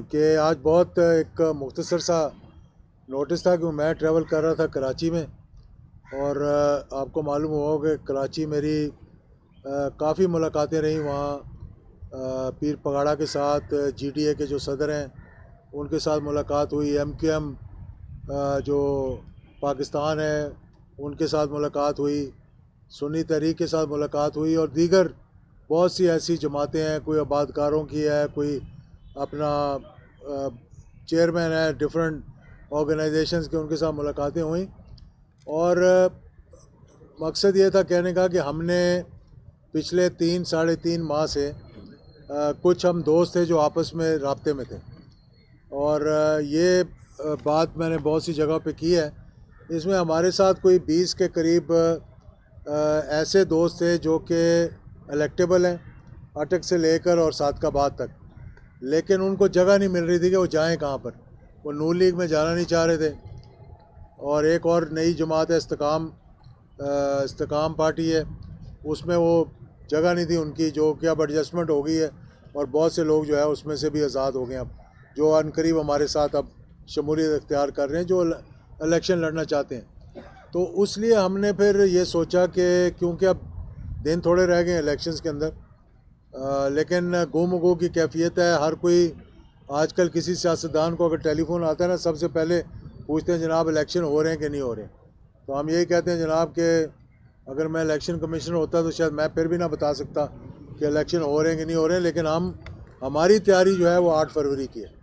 कि आज बहुत एक मुख्तसर सा नोटिस था कि मैं ट्रैवल कर रहा था कराची में और आपको मालूम होगा कि कराची मेरी काफ़ी मुलाकातें रहीं वहाँ पीर पगाड़ा के साथ जीडीए के जो सदर हैं उनके साथ मुलाकात हुई, एमक्यूएम जो पाकिस्तान है उनके साथ मुलाकात हुई, सुन्नी तहरीक के साथ मुलाकात हुई और दीगर बहुत सी ऐसी जमातें हैं, कोई आबादकारों की है, कोई अपना चेयरमैन है डिफरेंट ऑर्गेनाइजेशंस के, उनके साथ मुलाकातें हुई। और मकसद ये था कहने का कि हमने पिछले 3-3.5 माह से कुछ हम दोस्त थे जो आपस में राब्ते में थे और ये बात मैंने बहुत सी जगह पे की है। इसमें हमारे साथ कोई 20 के करीब ऐसे दोस्त थे जो कि इलेक्टेबल हैं अटक से लेकर और सादकाबाद तक, लेकिन उनको जगह नहीं मिल रही थी कि वो जाएं कहाँ पर। वो नून लीग में जाना नहीं चाह रहे थे और एक और नई जमात है इस्तेकाम पार्टी है, उसमें वो जगह नहीं थी उनकी, जो कि अब एडजस्टमेंट हो गई है और बहुत से लोग जो है उसमें से भी आज़ाद हो गए अब, जो अनकरीब हमारे साथ अब शमूलियत इख्तियार कर रहे हैं, जो इलेक्शन लड़ना चाहते हैं। तो उसलिए हमने फिर ये सोचा कि क्योंकि अब दिन थोड़े रह गए इलेक्शंस के अंदर, लेकिन गुम की कैफियत है। हर कोई आजकल किसी सियासतदान को अगर टेलीफोन आता है ना, सबसे पहले पूछते हैं जनाब इलेक्शन हो रहे हैं कि नहीं हो रहे हैं। तो हम यही कहते हैं जनाब कि अगर मैं इलेक्शन कमिश्नर होता तो शायद मैं फिर भी ना बता सकता कि इलेक्शन हो रहे हैं कि नहीं हो रहे हैं, लेकिन हमारी तैयारी जो है वो 8 फरवरी की है।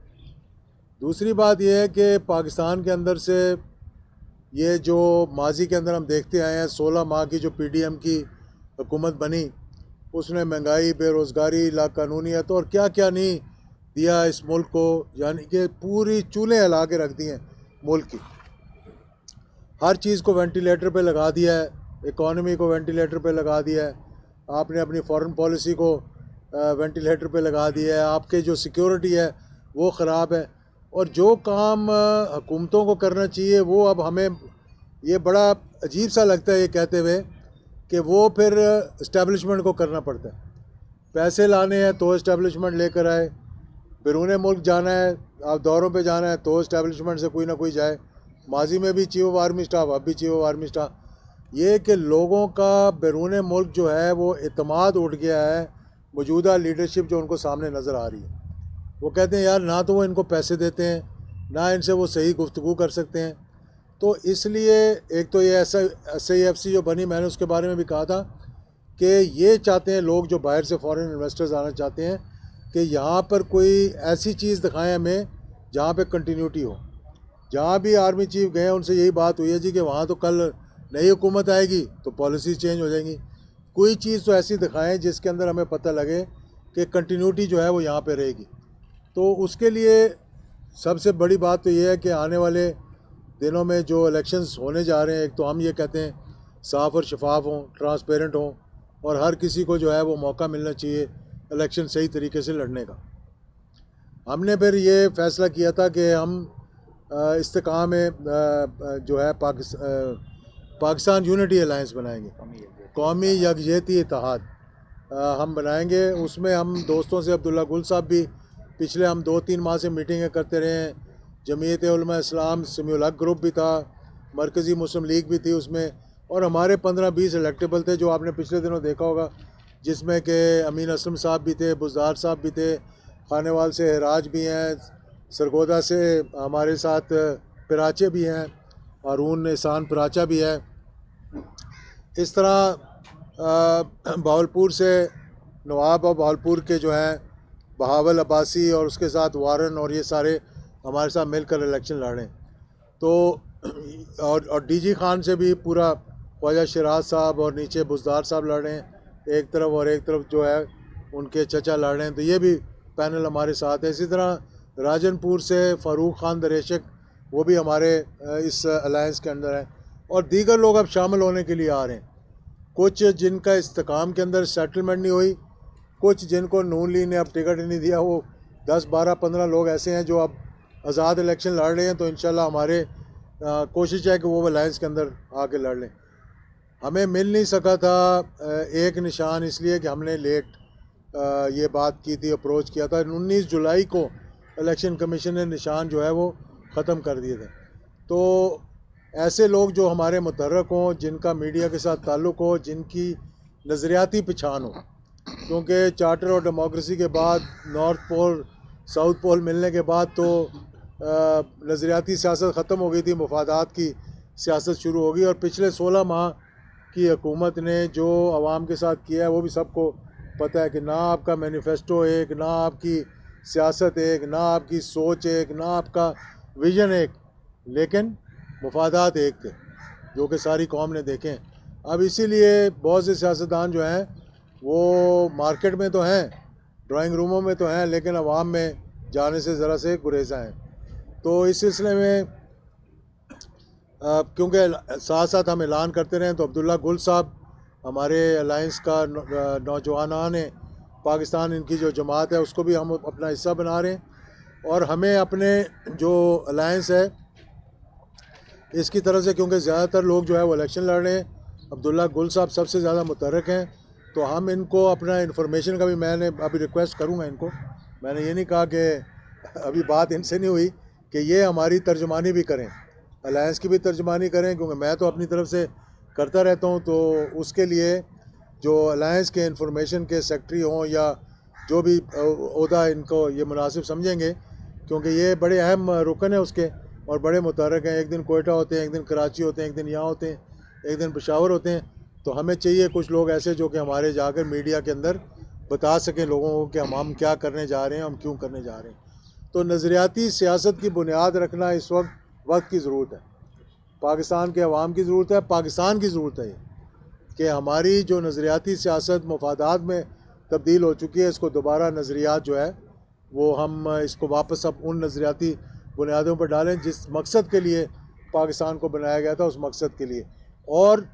दूसरी बात यह है कि पाकिस्तान के अंदर से ये जो माजी के अंदर हम देखते आए हैं, 16 माह की जो पीडीएम की हुकूमत बनी, उसने महंगाई, बेरोज़गारी, लाकानूनियत और क्या क्या नहीं दिया इस मुल्क को, यानी कि पूरी चूल्हे हिला के रख दी हैं मुल्क की। हर चीज़ को वेंटिलेटर पे लगा दिया है, इकॉनमी को वेंटिलेटर पे लगा दिया है, आपने अपनी फॉरेन पॉलिसी को वेंटिलेटर पे लगा दिया है, आपके जो सिक्योरिटी है वो ख़राब है। और जो काम हुकूमतों को करना चाहिए वो अब हमें ये बड़ा अजीब सा लगता है ये कहते हुए कि वो फिर इस्टेब्लिशमेंट को करना पड़ता है। पैसे लाने हैं तो इस्टेब्लिशमेंट लेकर आए, बैरून मुल्क जाना है, आप दौरों पे जाना है तो इस्टेब्लिशमेंट से कोई ना कोई जाए। माजी में भी चीफ ऑफ आर्मी स्टाफ, अब भी चीफ ऑफ आर्मी स्टाफ। ये कि लोगों का बैरून मुल्क जो है वो एतमाद उठ गया है मौजूदा लीडरशिप जो उनको सामने नज़र आ रही है। वो कहते हैं यार ना तो वो इनको पैसे देते हैं, ना इनसे वो सही गुफ्तगू कर सकते हैं। तो इसलिए एक तो ये SIFC जो बनी, मैंने उसके बारे में भी कहा था कि ये चाहते हैं लोग जो बाहर से फॉरेन इन्वेस्टर्स आना चाहते हैं कि यहाँ पर कोई ऐसी चीज़ दिखाएं हमें जहाँ पे कंटिन्यूटी हो। जहाँ भी आर्मी चीफ गए उनसे यही बात हुई है जी कि वहाँ तो कल नई हुकूमत आएगी तो पॉलिसी चेंज हो जाएंगी। कोई चीज़ तो ऐसी दिखाएं जिसके अंदर हमें पता लगे कि कंटिन्यूटी जो है वो यहाँ पे रहेगी। तो उसके लिए सबसे बड़ी बात तो ये है कि आने वाले दिनों में जो इलेक्शंस होने जा रहे हैं, एक तो हम ये कहते हैं साफ़ और शफाफ हों, ट्रांसपेरेंट हों और हर किसी को जो है वो मौका मिलना चाहिए इलेक्शन सही तरीके से लड़ने का। हमने फिर ये फ़ैसला किया था कि हम इस्तेकाम में जो है पाकिस्तान यूनिटी अलायंस बनाएंगे, कौमी यकजहती इत्तेहाद हम बनाएंगे। उसमें हम दोस्तों से अब्दुल्ला गुल साहब भी पिछले हम 2-3 माह से मीटिंगें करते रहे हैं, जमीयत उलमा इस्लाम समीउल हक ग्रुप भी था, मरकज़ी मुस्लिम लीग भी थी उसमें, और हमारे 15-20 इलेक्टेबल थे जो आपने पिछले दिनों देखा होगा, जिसमें कि अमीन असलम साहब भी थे, बुज़दार साहब भी थे, खानेवाल से हराज भी हैं, सरगोदा से हमारे साथ पराचे भी हैं, हारून एहसान पराचा भी है। इस तरह बहावलपुर से नवाब और बहावलपुर के जो हैं बहावल अब्बासी और उसके साथ वारन और ये सारे हमारे साथ मिलकर इलेक्शन लड़ें। तो और DG खान से भी पूरा ख्वाजा शराज साहब और नीचे बुज़दार साहब लड़ रहे हैं एक तरफ, और एक तरफ जो है उनके चचा लड़ रहे हैं, तो ये भी पैनल हमारे साथ है। इसी तरह राजनपुर से फ़ारूक खान दरेशक वो भी हमारे इस अलायंस के अंदर है, और दीगर लोग अब शामिल होने के लिए आ रहे हैं। कुछ जिनका इस्तेकाम के अंदर सेटलमेंट नहीं हुई, कुछ जिनको नून लीग ने अब टिकट नहीं दिया, वो 10-12-15 लोग ऐसे हैं जो अब आज़ाद इलेक्शन लड़ रहे हैं। तो इंशाल्लाह हमारे कोशिश है कि वो अलायंस के अंदर आके लड़ लें। हमें मिल नहीं सका था एक निशान, इसलिए कि हमने लेट ये बात की थी, अप्रोच किया था। 19 जुलाई को इलेक्शन कमीशन ने निशान जो है वो ख़त्म कर दिए थे। तो ऐसे लोग जो हमारे मुतहर्रिक हों, जिनका मीडिया के साथ ताल्लुक़ हो, जिनकी नज़रियाती पहचान हो, क्योंकि चार्टर और डेमोक्रेसी के बाद नॉर्थ पोल साउथ पोल मिलने के बाद तो नज़रियाती सियासत ख़त्म हो गई थी, मफादात की सियासत शुरू हो गई। और पिछले 16 माह की हुकूमत ने जो आवाम के साथ किया है वो भी सबको पता है कि ना आपका मैनिफेस्टो एक, ना आपकी सियासत एक, ना आपकी सोच एक, ना आपका विज़न एक, लेकिन मफादात एक थे जो कि सारी कौम ने देखे। अब इसीलिए बहुत से सियासतदान जो हैं वो मार्केट में तो हैं, ड्राइंग रूमों में तो हैं, लेकिन अवाम में जाने से ज़रा से गुरेज़ा हैं। तो इस सिलसिले में क्योंकि साथ साथ हम ऐलान करते रहें, तो अब्दुल्ला गुल साहब हमारे अलायंस का नौजवान है पाकिस्तान, इनकी जो जमात है उसको भी हम अपना हिस्सा बना रहे हैं। और हमें अपने जो अलायंस है इसकी तरफ से, क्योंकि ज़्यादातर लोग जो है वो इलेक्शन लड़ रहे हैं, अब्दुल्ला गुल साहब सबसे ज़्यादा मुतहर्रिक हैं, तो हम इनको अपना इन्फॉर्मेशन का भी मैंने अभी रिक्वेस्ट करूँगा इनको। मैंने ये नहीं कहा कि अभी बात इनसे नहीं हुई कि ये हमारी तर्जमानी भी करें, अलायंस की भी तर्जमानी करें, क्योंकि मैं तो अपनी तरफ से करता रहता हूँ। तो उसके लिए जो अलायंस के इंफॉर्मेशन के सेक्रेटरी हों या जो भी ओहदा इनको ये मुनासिब समझेंगे, क्योंकि ये बड़े अहम रुकन है उसके और बड़े मुतहर्रिक हैं। एक दिन कोयटा होते हैं, एक दिन कराची होते हैं, एक दिन यहाँ होते हैं, एक दिन पेशावर होते हैं। तो हमें चाहिए कुछ लोग ऐसे जो कि हमारे जाकर मीडिया के अंदर बता सकें लोगों को कि हम क्या करने जा रहे हैं, हम क्यों करने जा रहे हैं। तो नज़रियाती सियासत की बुनियाद रखना इस वक्त की ज़रूरत है, पाकिस्तान के अवाम की ज़रूरत है, पाकिस्तान की ज़रूरत है कि हमारी जो नज़रियाती सियासत मफादात में तब्दील हो चुकी है, इसको दोबारा नज़रियात जो है वो हम इसको वापस अब उन नज़रियाती बुनियादों पर डालें जिस मकसद के लिए पाकिस्तान को बनाया गया था, उस मकसद के लिए। और